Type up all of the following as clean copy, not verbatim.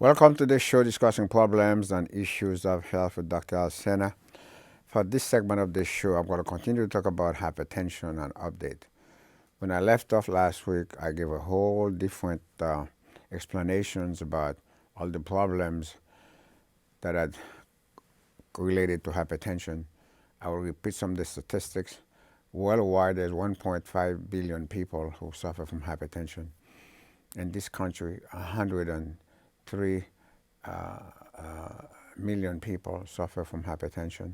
Welcome to this show discussing problems and issues of health with Dr. Alcena. For this segment of this show, I'm going to continue to talk about hypertension and update. When I left off last week, I gave a whole different explanations about all the problems that are related to hypertension. I will repeat some of the statistics. Worldwide, there's 1.5 billion people who suffer from hypertension. In this country, 103 million people suffer from hypertension.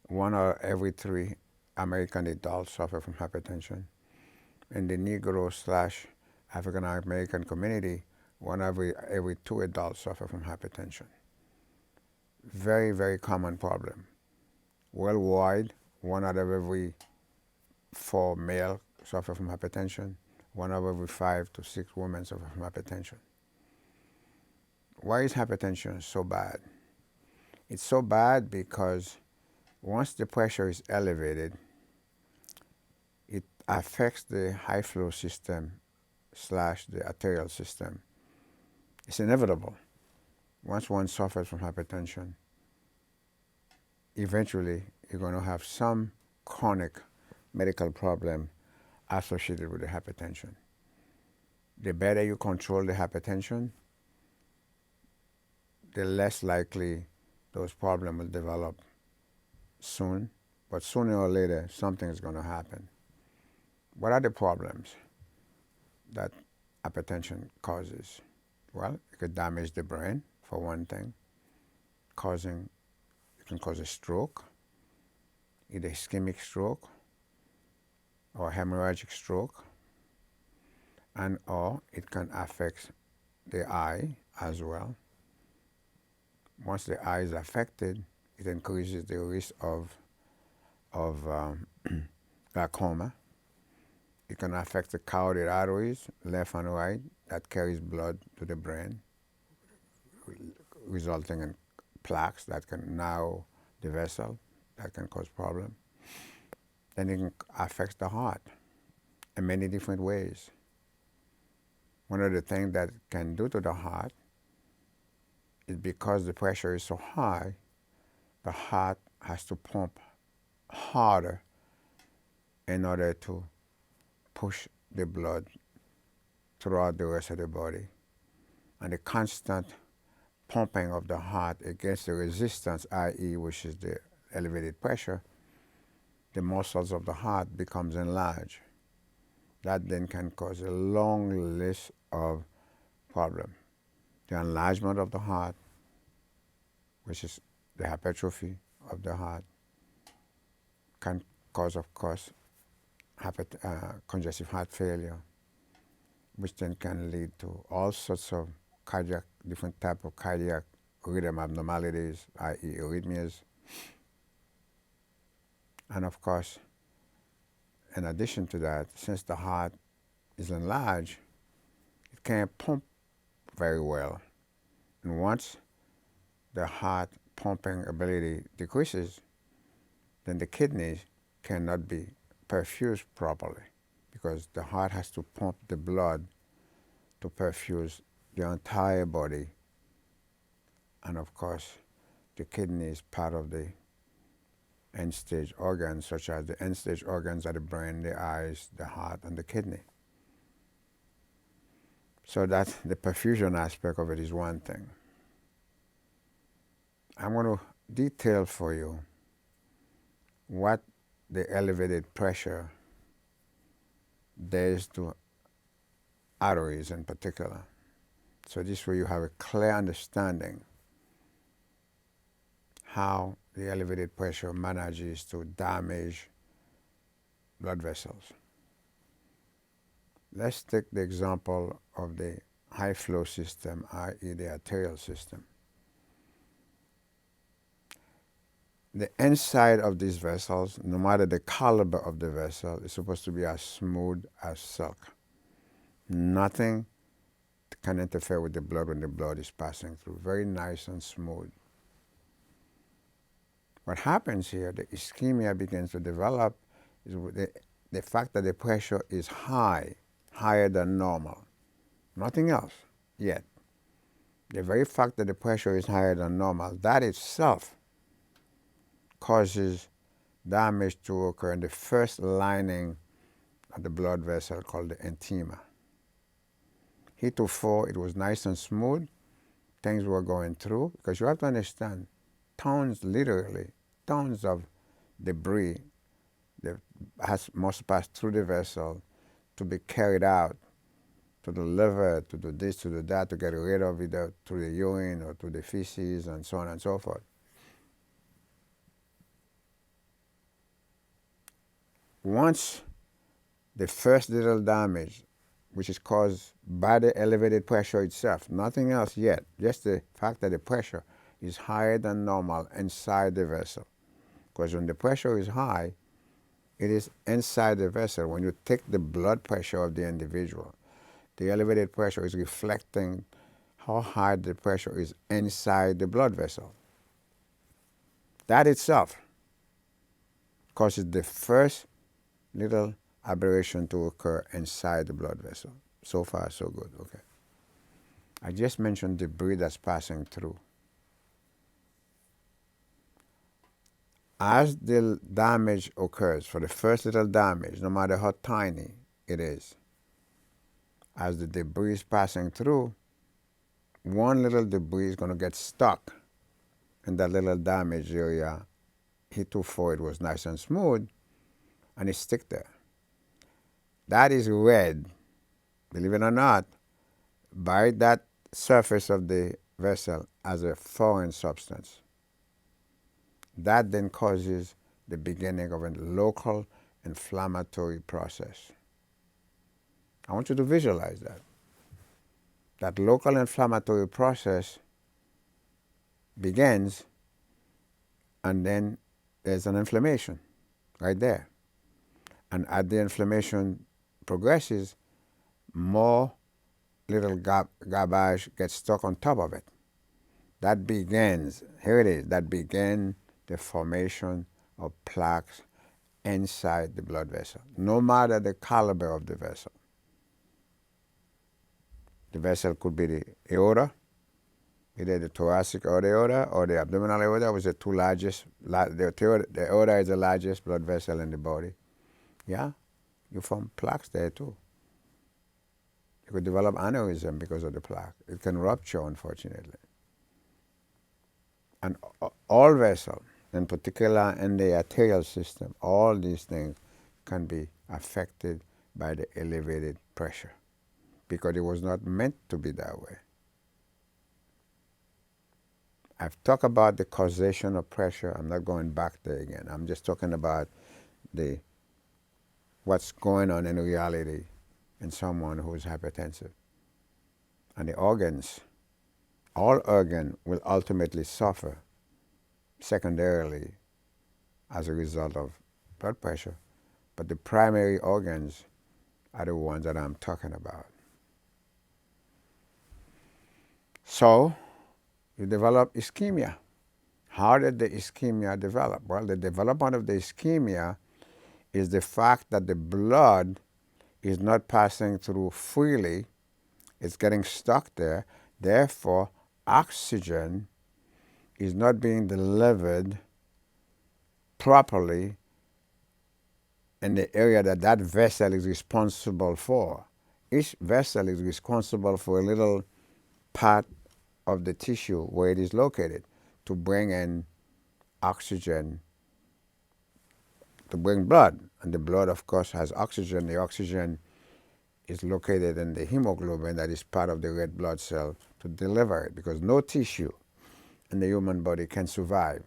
One out of every three American adults suffer from hypertension. In the Negro slash African American community, one out of every two adults suffer from hypertension. Very, very common problem. Worldwide, one out of every four male suffer from hypertension. One out of every 5 to 6 women suffer from hypertension. Why is hypertension so bad? It's so bad because once the pressure is elevated, it affects the high flow system slash the arterial system. It's inevitable. Once one suffers from hypertension, eventually you're going to have some chronic medical problem associated with the hypertension. The better you control the hypertension, the less likely those problems will develop soon, but sooner or later something is going to happen. What are the problems that hypertension causes? Well, it could damage the brain, for one thing, it can cause a stroke, either ischemic stroke or hemorrhagic stroke, and or it can affect the eye as well. Once the eye is affected, it increases the risk of glaucoma. It can affect the carotid arteries, left and right, that carries blood to the brain, resulting in plaques that can narrow the vessel, that can cause problems. Then it can affect the heart in many different ways. One of the things that it can do to the heart is because the pressure is so high, the heart has to pump harder in order to push the blood throughout the rest of the body. And the constant pumping of the heart against the resistance, i.e., which is the elevated pressure, the muscles of the heart becomes enlarged. That then can cause a long list of problems. The enlargement of the heart, which is the hypertrophy of the heart, can cause, of course, congestive heart failure, which then can lead to all sorts of different type of cardiac rhythm abnormalities, i.e. arrhythmias. And of course, in addition to that, since the heart is enlarged, it can't pump very well. And once the heart pumping ability decreases, then the kidneys cannot be perfused properly because the heart has to pump the blood to perfuse the entire body. And of course, the kidney is part of the end-stage organs, such as the end-stage organs are the brain, the eyes, the heart, and the kidney. So that's the perfusion aspect of it is one thing. I'm going to detail for you what the elevated pressure does to arteries in particular. So this way you have a clear understanding how the elevated pressure manages to damage blood vessels. Let's take the example of the high flow system, i.e. the arterial system. The inside of these vessels, no matter the caliber of the vessel, is supposed to be as smooth as silk. Nothing can interfere with the blood when the blood is passing through. Very nice and smooth. What happens here, the ischemia begins to develop, is the fact that the pressure is high, higher than normal. Nothing else yet. The very fact that the pressure is higher than normal, that itself causes damage to occur in the first lining of the blood vessel called the intima. Heretofore, it was nice and smooth. Things were going through, because you have to understand, tons, literally, tons of debris that must pass through the vessel to be carried out to the liver, to do this, to do that, to get rid of it through the urine or through the feces and so on and so forth. Once the first little damage, which is caused by the elevated pressure itself, nothing else yet, just the fact that the pressure is higher than normal inside the vessel. Because when the pressure is high, it is inside the vessel. When you take the blood pressure of the individual, the elevated pressure is reflecting how high the pressure is inside the blood vessel. That itself causes the first little aberration to occur inside the blood vessel. So far, so good, okay. I just mentioned debris that's passing through. As the damage occurs, for the first little damage, no matter how tiny it is, as the debris is passing through, one little debris is going to get stuck in that little damaged area. Heretofore, it was nice and smooth, and it stick there. That is read, believe it or not, by that surface of the vessel as a foreign substance. That then causes the beginning of a local inflammatory process. I want you to visualize that. That local inflammatory process begins, and then there's an inflammation right there. And as the inflammation progresses, more little garbage gets stuck on top of it. That begins, here it is, that began the formation of plaques inside the blood vessel, no matter the caliber of the vessel. The vessel could be the aorta, either the thoracic aorta or the abdominal aorta, which is the two largest. The aorta is the largest blood vessel in the body. Yeah, you form plaques there too. You could develop aneurysm because of the plaque. It can rupture, unfortunately. And all vessels, in particular in the arterial system, all these things can be affected by the elevated pressure because it was not meant to be that way. I've talked about the causation of pressure. I'm not going back there again. I'm just talking about what's going on in reality in someone who is hypertensive. And the organs, all organs will ultimately suffer secondarily as a result of blood pressure. But the primary organs are the ones that I'm talking about. So, you develop ischemia. How did the ischemia develop? Well, the development of the ischemia is the fact that the blood is not passing through freely. It's getting stuck there. Therefore, oxygen is not being delivered properly in the area that vessel is responsible for. Each vessel is responsible for a little part of the tissue where it is located to bring in oxygen, to bring blood. And the blood, of course, has oxygen. The oxygen is located in the hemoglobin that is part of the red blood cell to deliver it, because no tissue in the human body can survive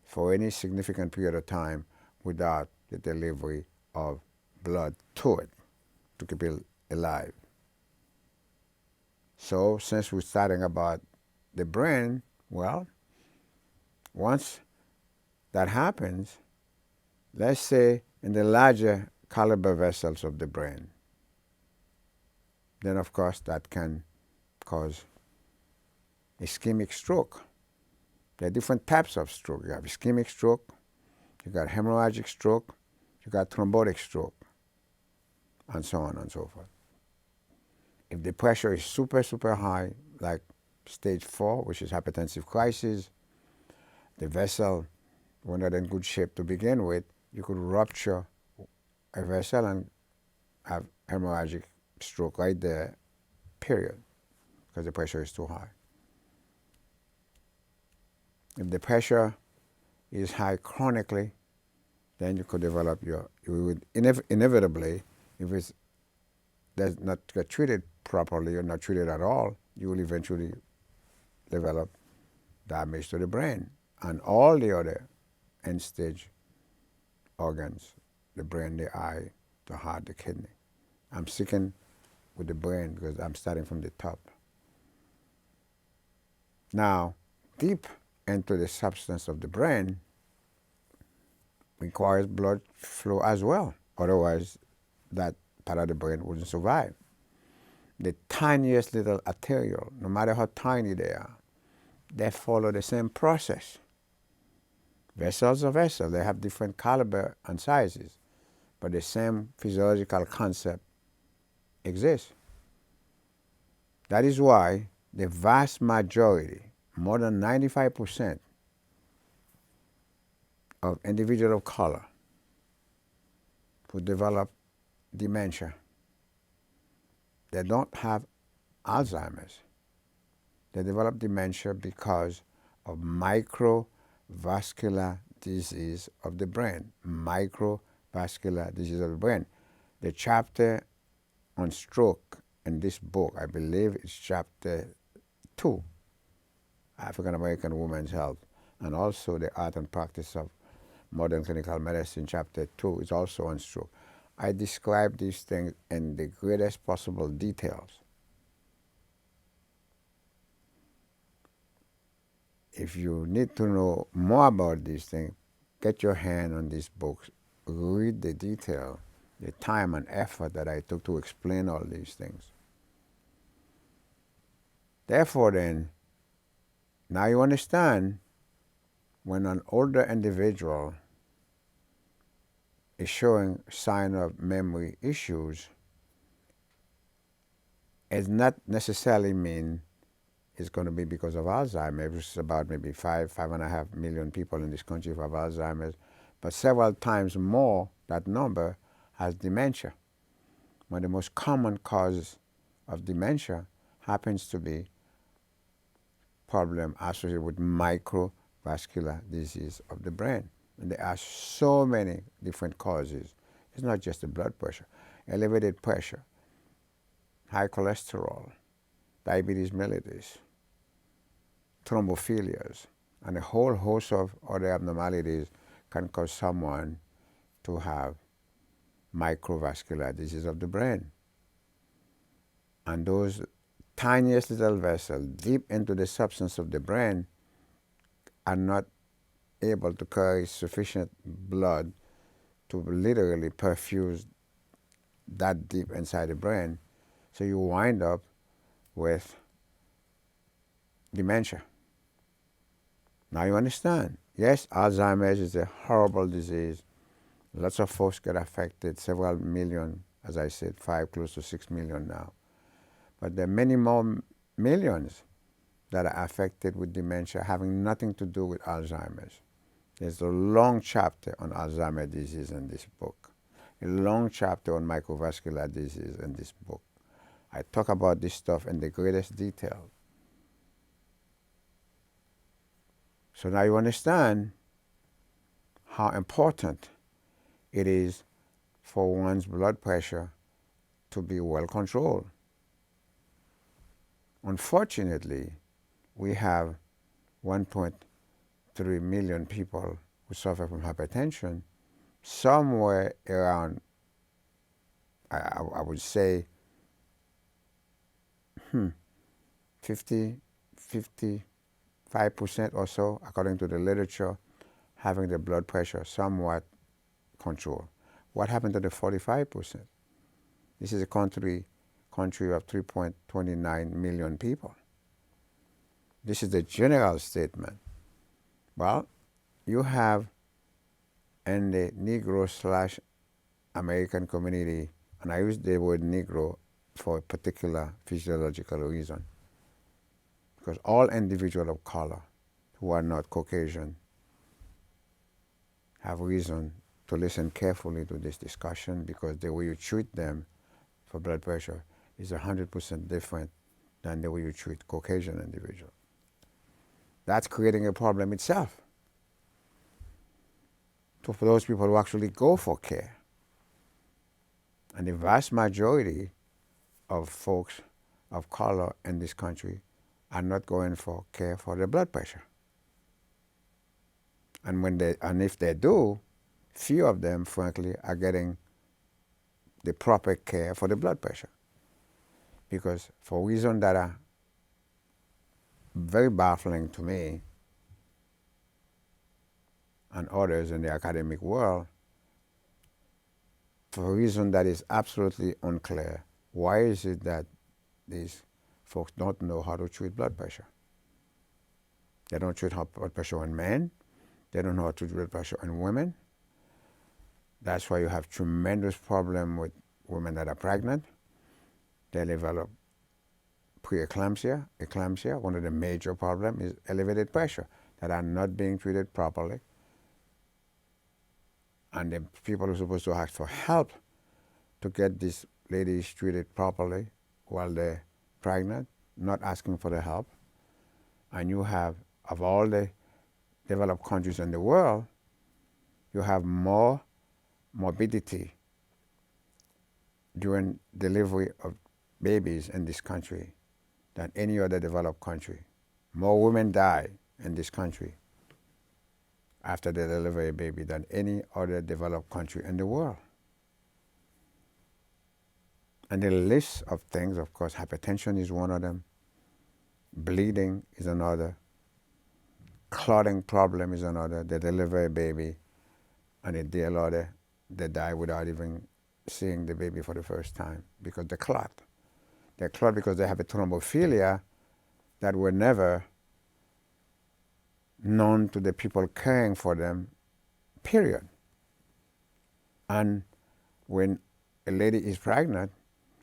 for any significant period of time without the delivery of blood to it to keep it alive. So since we're starting about the brain, well, once that happens, let's say in the larger caliber vessels of the brain, then of course that can cause ischemic stroke. There are different types of stroke. You have ischemic stroke, you got hemorrhagic stroke, you got thrombotic stroke, and so on and so forth. If the pressure is super, super high, like stage 4, which is hypertensive crisis. The vessel were not in good shape to begin with. You could rupture a vessel and have hemorrhagic stroke right there, period, because the pressure is too high. If the pressure is high chronically, then you could develop you would inevitably, if it's does not get treated properly or not treated at all, you will eventually develop damage to the brain and all the other end stage organs, the brain, the eye, the heart, the kidney. I'm sticking with the brain because I'm starting from the top. Now, deep into the substance of the brain requires blood flow as well. Otherwise, that part of the brain wouldn't survive. The tiniest little arteriole, no matter how tiny they are, they follow the same process. Vessels are vessels. They have different caliber and sizes, but the same physiological concept exists. That is why the vast majority, more than 95% of individuals of color who develop dementia, they don't have Alzheimer's. They develop dementia because of microvascular disease of the brain. Microvascular disease of the brain. The chapter on stroke in this book, I believe it's chapter 2, African American Women's Health, and also the art and practice of modern clinical medicine, chapter 2, is also on stroke. I describe these things in the greatest possible details. If you need to know more about these things, get your hand on these books, read the detail, the time and effort that I took to explain all these things. Therefore then, now you understand when an older individual is showing sign of memory issues, it does not necessarily mean it's going to be because of Alzheimer's. It's about maybe 5.5 million people in this country who have Alzheimer's, but several times more, that number, has dementia. One of the most common causes of dementia happens to be problem associated with microvascular disease of the brain. And there are so many different causes. It's not just the blood pressure. Elevated pressure, high cholesterol, diabetes mellitus, thrombophilias, and a whole host of other abnormalities can cause someone to have microvascular disease of the brain. And those tiniest little vessels deep into the substance of the brain are not able to carry sufficient blood to literally perfuse that deep inside the brain. So you wind up with dementia. Now you understand. Yes, Alzheimer's is a horrible disease. Lots of folks get affected, several million, as I said, 5, close to 6 million now. But there are many more millions that are affected with dementia having nothing to do with Alzheimer's. There's a long chapter on Alzheimer's disease in this book, a long chapter on microvascular disease in this book. I talk about this stuff in the greatest detail. So now you understand how important it is for one's blood pressure to be well controlled. Unfortunately, we have 1.3 million people who suffer from hypertension. Somewhere around, I would say, 55% or so, according to the literature, having the blood pressure somewhat controlled. What happened to the 45%? This is a country of 3.29 million people. This is the general statement. Well, you have in the Negro/American community, and I use the word Negro for a particular physiological reason, because all individuals of color who are not Caucasian have reason to listen carefully to this discussion, because the way you treat them for blood pressure is 100% different than the way you treat Caucasian individuals. That's creating a problem itself. So for those people who actually go for care, and the vast majority of folks of color in this country are not going for care for their blood pressure. And if they do, few of them, frankly, are getting the proper care for the blood pressure. Because for reasons that are very baffling to me and others in the academic world, for a reason that is absolutely unclear, why is it that these folks don't know how to treat blood pressure? They don't treat blood pressure in men. They don't know how to treat blood pressure in women. That's why you have tremendous problem with women that are pregnant. They develop preeclampsia, eclampsia. One of the major problems is elevated pressure that are not being treated properly. And the people who are supposed to ask for help to get these ladies treated properly while they're pregnant, not asking for the help. And you have, of all the developed countries in the world, you have more morbidity during delivery of babies in this country than any other developed country. More women die in this country after they deliver a baby than any other developed country in the world. And the list of things, of course, hypertension is one of them, bleeding is another, clotting problem is another. They deliver a baby and a day later they die without even seeing the baby for the first time because they clot. They clot because they have a thrombophilia that were never known to the people caring for them, period. And when a lady is pregnant,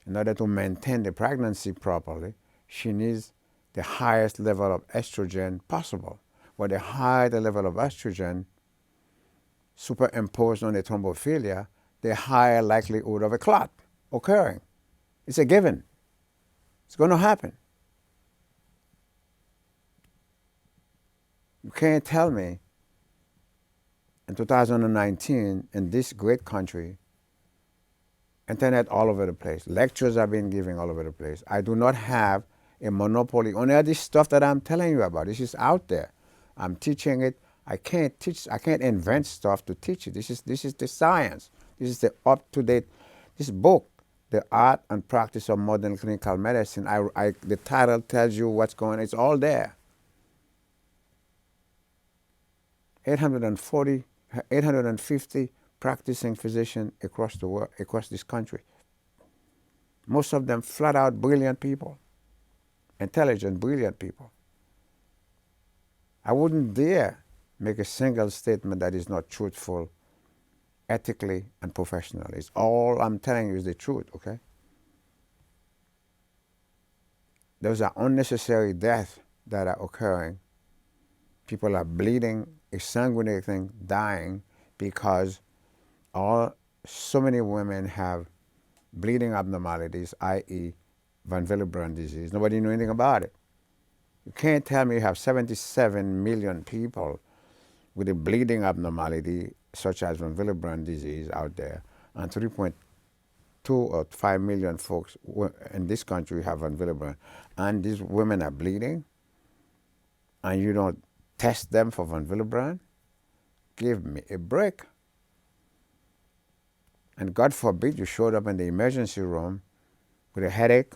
in order to maintain the pregnancy properly, she needs the highest level of estrogen possible. But the higher the level of estrogen superimposed on the thrombophilia, the higher likelihood of a clot occurring. It's a given. It's going to happen. You can't tell me in 2019 in this great country, internet all over the place, lectures are being given all over the place. I do not have a monopoly on all this stuff that I'm telling you about. This is out there. I'm teaching it. I can't invent stuff to teach it. This is the science. This is the up-to-date. This book, The Art and Practice of Modern Clinical Medicine, the title tells you what's going on. It's all there. 850 practicing physicians across the world, across this country. Most of them flat out brilliant people, intelligent, brilliant people. I wouldn't dare make a single statement that is not truthful, ethically and professionally. It's all I'm telling you is the truth, okay? Those are unnecessary deaths that are occurring. People are bleeding, exsanguinating, dying because so many women have bleeding abnormalities, i.e. von Willebrand disease. Nobody knew anything about it. You can't tell me you have 77 million people with a bleeding abnormality such as von Willebrand disease out there, and 3.2 or 5 million folks in this country have von Willebrand, and these women are bleeding, and you don't test them for von Willebrand? Give me a break. And God forbid you showed up in the emergency room with a headache,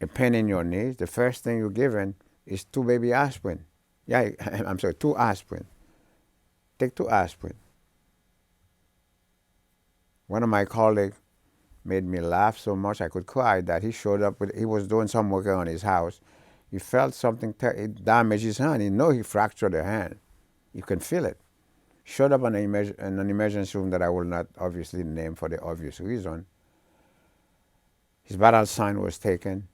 a pain in your knees. The first thing you're given is 2 baby aspirin. Yeah, I'm sorry, 2 aspirin. Take 2 aspirin. One of my colleagues made me laugh so much I could cry that he showed up he was doing some work on his house. He felt something, it damaged his hand. He knew he fractured a hand. You can feel it. Showed up in an emergency room that I will not obviously name for the obvious reason. His vital sign was taken.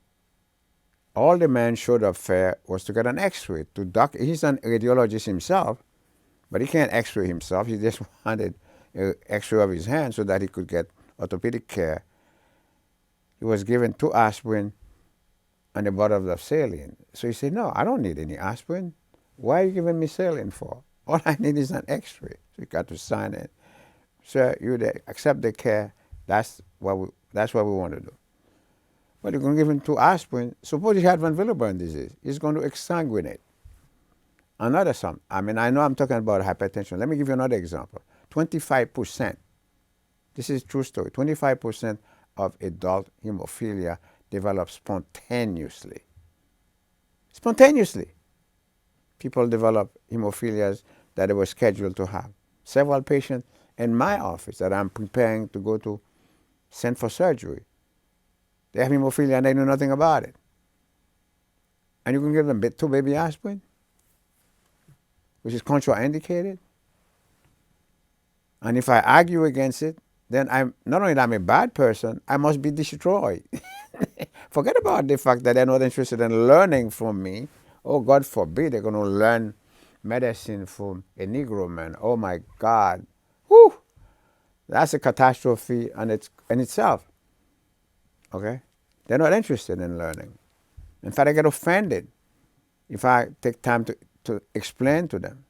All the man showed up for was to get an X-ray. He's an radiologist himself, but he can't X-ray himself. He just wanted an X-ray of his hand so that he could get orthopedic care. He was given 2 aspirin and a bottle of saline. So he said, "No, I don't need any aspirin. Why are you giving me saline for? All I need is an X-ray." So he got to sign it. "Sir, you accept the care. That's what we want to do." But you're going to give him 2 aspirin. Suppose he had von Willebrand disease. He's going to exsanguinate. Another sum. I mean, I know I'm talking about hypertension. Let me give you another example. 25%. This is a true story. 25% of adult hemophilia develop spontaneously. Spontaneously. People develop hemophilias that they were scheduled to have. Several patients in my office that I'm preparing to go to send for surgery, they have hemophilia and they know nothing about it. And you can give them 2 baby aspirin, which is contraindicated. And if I argue against it, then I'm not only that I'm a bad person, I must be destroyed. Forget about the fact that they're not interested in learning from me. Oh, God forbid they're going to learn medicine from a Negro man. Oh, my God. Whew. That's a catastrophe in itself. Okay? They're not interested in learning. In fact, I get offended if I take time to explain to them.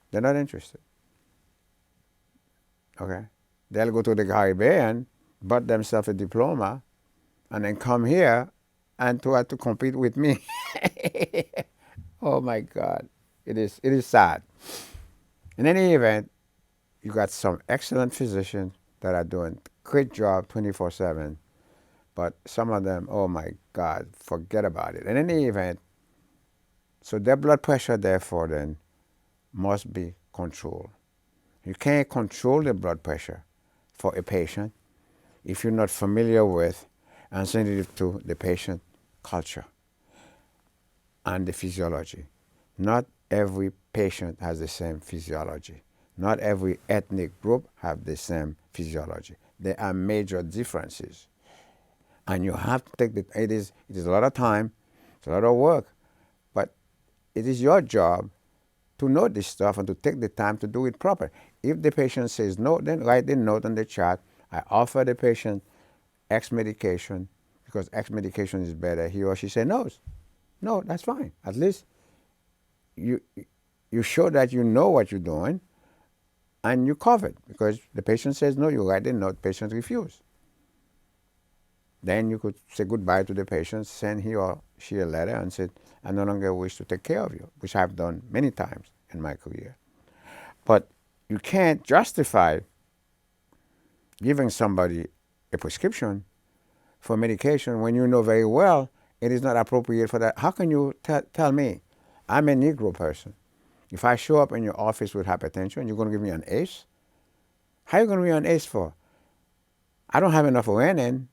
They're not interested. Okay? They'll go to the Caribbean, bought themselves a diploma, and then come here and try to compete with me. Oh my God. It is sad. In any event, you got some excellent physicians that are doing great job 24/7, but some of them, oh my God, forget about it. In any event, so their blood pressure, therefore, then must be controlled. You can't control the blood pressure for a patient if you're not familiar with and sensitive to the patient culture and the physiology. Not every patient has the same physiology. Not every ethnic group have the same physiology. There are major differences. And you have to take it is a lot of time, it's a lot of work, but it is your job to know this stuff and to take the time to do it proper. If the patient says no, then write the note on the chart. I offer the patient X medication because X medication is better. He or she says no. No, that's fine. At least you show that you know what you're doing and you cover it. Because the patient says no, you write the note, patient refuse. Then you could say goodbye to the patient, send he or she a letter and say, "I no longer wish to take care of you," which I've done many times in my career. But you can't justify giving somebody a prescription for medication when you know very well it is not appropriate for that. How can you tell me? I'm a Negro person. If I show up in your office with hypertension, you're going to give me an ACE? How are you going to give me an ACE for? I don't have enough renin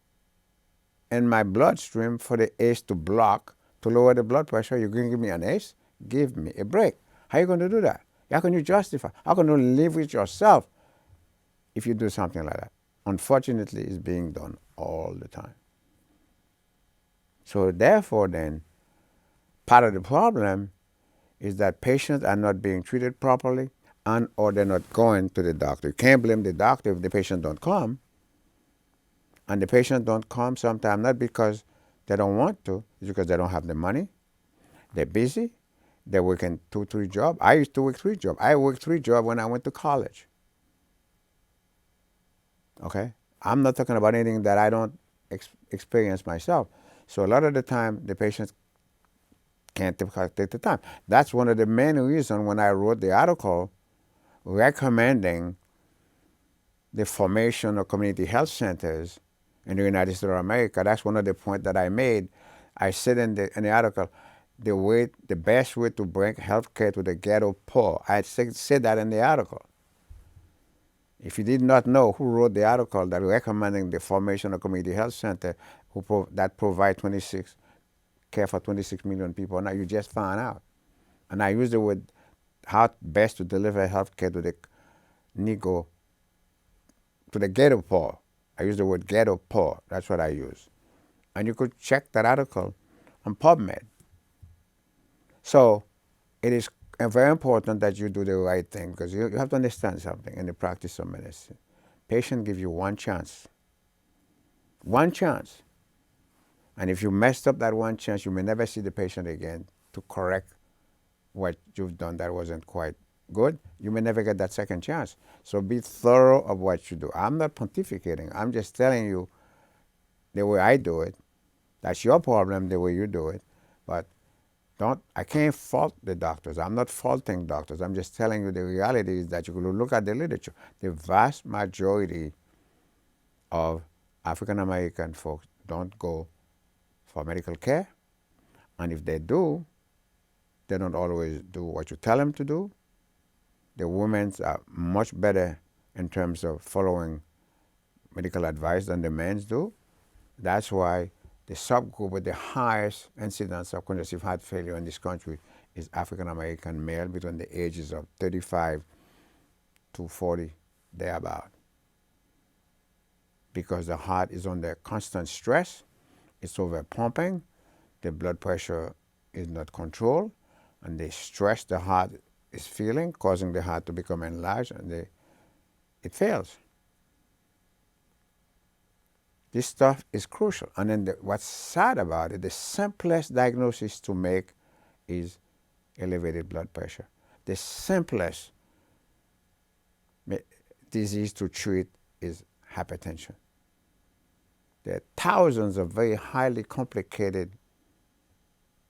in my bloodstream for the ACE to block, to lower the blood pressure. You're going to give me an ACE? Give me a break. How are you going to do that? How can you justify? How can you live with yourself if you do something like that? Unfortunately, it's being done all the time. So therefore then, part of the problem is that patients are not being treated properly and or they're not going to the doctor. You can't blame the doctor if the patient don't come. And the patient don't come sometimes not because they don't want to, it's because they don't have the money. They're busy. They're working 2, 3 jobs. I used to work 3 jobs. I worked 3 jobs when I went to college. Okay? I'm not talking about anything that I don't experience myself. So a lot of the time, the patients can't take the time. That's one of the main reasons when I wrote the article recommending the formation of community health centers in the United States of America. That's one of the points that I made. I said in the article, the best way to bring health care to the ghetto poor. I said that in the article. If you did not know who wrote the article that recommending the formation of community health center that provide care for 26 million people, now you just found out. And I use the word how best to deliver health care to the Negro, to the ghetto poor. I use the word ghetto poor. That's what I use. And you could check that article on PubMed. So it is very important that you do the right thing, because you have to understand something in the practice of medicine. Patient give you one chance. One chance. And if you messed up that one chance, you may never see the patient again to correct what you've done that wasn't quite good. You may never get that second chance. So be thorough of what you do. I'm not pontificating. I'm just telling you the way I do it. That's your problem, the way you do it. But I can't fault the doctors. I'm not faulting doctors. I'm just telling you the reality is that you look at the literature. The vast majority of African American folks don't go for medical care. And if they do, they don't always do what you tell them to do. The women are much better in terms of following medical advice than the men do. That's why the subgroup with the highest incidence of congestive heart failure in this country is African American male between the ages of 35 to 40, thereabout. Because the heart is under constant stress, it's over pumping, the blood pressure is not controlled, and the stress the heart is feeling, causing the heart to become enlarged, and it fails. This stuff is crucial. And then what's sad about it, the simplest diagnosis to make is elevated blood pressure. The simplest disease to treat is hypertension. There are thousands of very highly complicated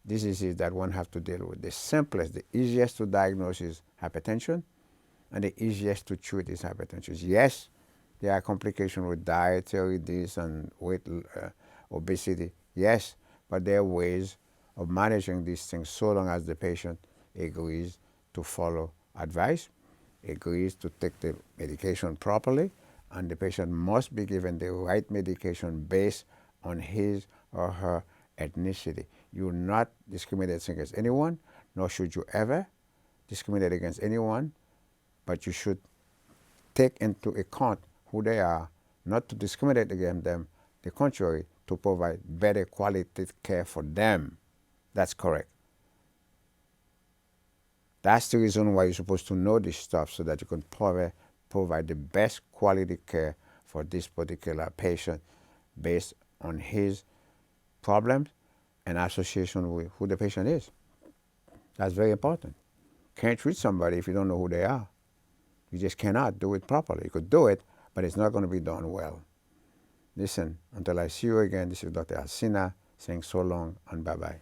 diseases that one has to deal with. The simplest, the easiest to diagnose is hypertension, and the easiest to treat is hypertension. Yes, there are complications with dietary this and weight, obesity. Yes, but there are ways of managing these things so long as the patient agrees to follow advice, agrees to take the medication properly, and the patient must be given the right medication based on his or her ethnicity. You're not discriminating against anyone, nor should you ever discriminate against anyone, but you should take into account who they are, not to discriminate against them, the contrary, to provide better quality care for them. That's correct. That's the reason why you're supposed to know this stuff, so that you can provide the best quality care for this particular patient based on his problems and association with who the patient is. That's very important. Can't treat somebody if you don't know who they are. You just cannot do it properly. You could do it, but it's not going to be done well. Listen, until I see you again, this is Dr. Alcena saying so long and bye-bye.